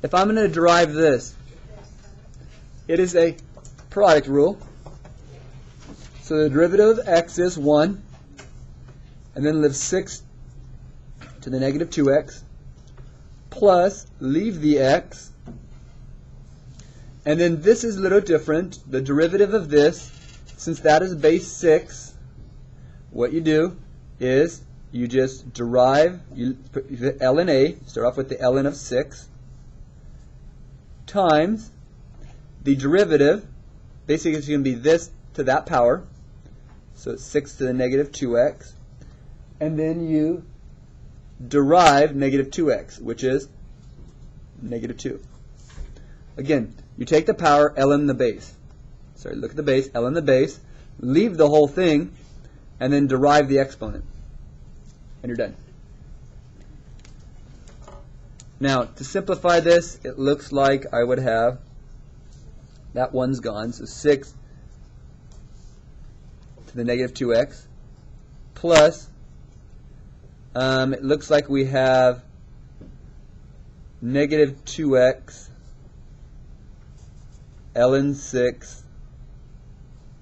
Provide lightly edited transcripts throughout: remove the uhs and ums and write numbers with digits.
if I'm going to derive this, it is a product rule. So the derivative of x is 1, and then live 6 to the negative 2x, plus leave the x, and then this is a little different. The derivative of this, since that is base 6, what you do is you just derive, you put the ln a, start off with the ln of 6, times the derivative, basically it's going to be this to that power, so it's 6 to the negative 2x, and then you derive negative 2x, which is negative 2. Again, you take the power, ln the base. Sorry, look at the base, ln the base, leave the whole thing, and then derive the exponent. And you're done. Now, to simplify this, it looks like I would have, that one's gone, so 6 to the negative 2x, plus, it looks like we have negative 2x ln 6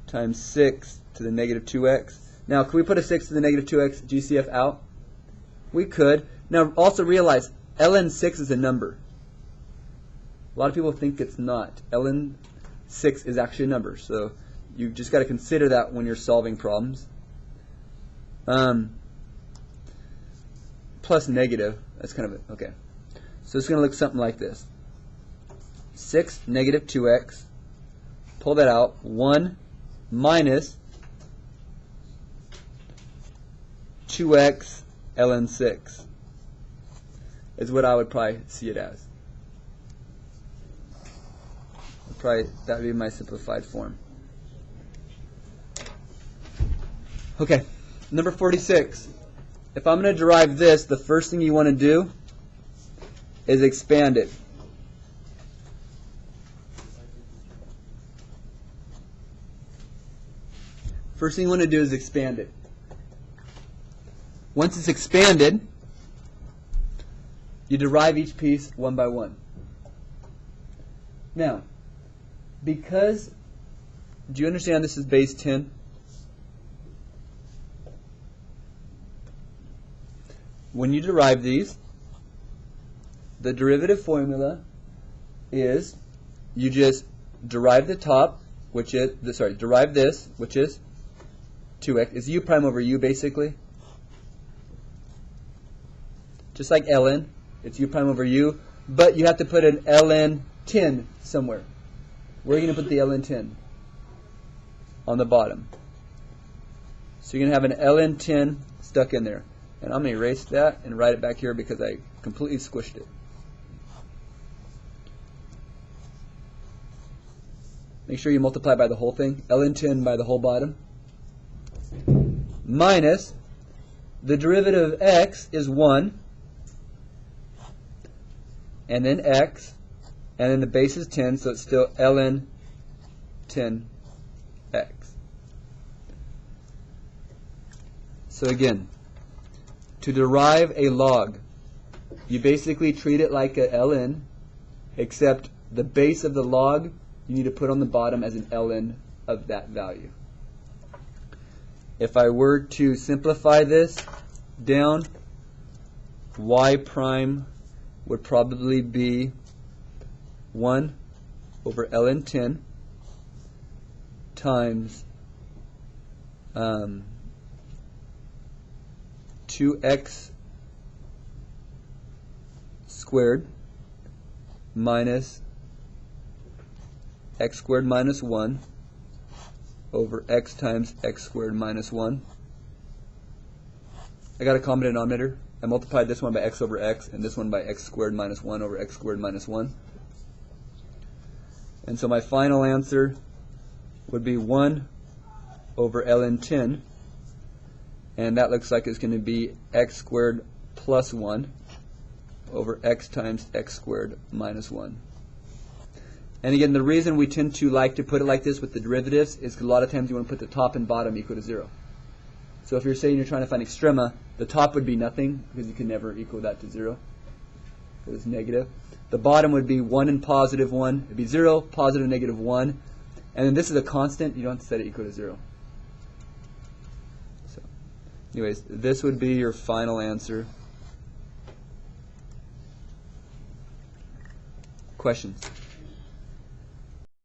times 6 to the negative 2x. Now, can we put a 6 to the negative 2x GCF out? We could. Now, also realize ln 6 is a number. A lot of people think it's not. Ln 6 is actually a number, so you just got to consider that when you're solving problems. Plus negative, that's kind of it. Okay. So it's going to look something like this. 6 negative 2x, pull that out, 1 minus 2x ln 6 is what I would probably see it as. Probably that would be my simplified form. Okay, number 46. If I'm going to derive this, the first thing you want to do is expand it. First thing you want to do is expand it. Once it's expanded, you derive each piece one by one. Now, because, do you understand this is base 10? When you derive these, the derivative formula is you just derive the top, which is, derive this, which is 2x. It's u prime over u, basically. Just like ln, it's u prime over u, but you have to put an ln 10 somewhere. Where are you going to put the ln 10? On the bottom. So you're going to have an ln 10 stuck in there. And I'm going to erase that and write it back here because I completely squished it. Make sure you multiply by the whole thing. ln 10 by the whole bottom. Minus the derivative of x is 1. And then x. And then the base is 10, so it's still ln 10x. So again, to derive a log, you basically treat it like a ln, except the base of the log you need to put on the bottom as an ln of that value. If I were to simplify this down, y prime would probably be 1 over ln 10 times 2x squared minus x squared minus 1 over x times x squared minus 1. I got a common denominator. I multiplied this one by x over x and this one by x squared minus 1 over x squared minus 1. And so my final answer would be 1 over ln 10. And that looks like it's going to be x squared plus 1 over x times x squared minus 1. And again, the reason we tend to like to put it like this with the derivatives is because a lot of times you want to put the top and bottom equal to 0. So if you're saying you're trying to find extrema, the top would be nothing because you can never equal that to 0. So it's negative. The bottom would be 1 and positive 1. It would be 0, positive, negative 1. And then this is a constant. You don't have to set it equal to 0. So, anyways, this would be your final answer. Questions?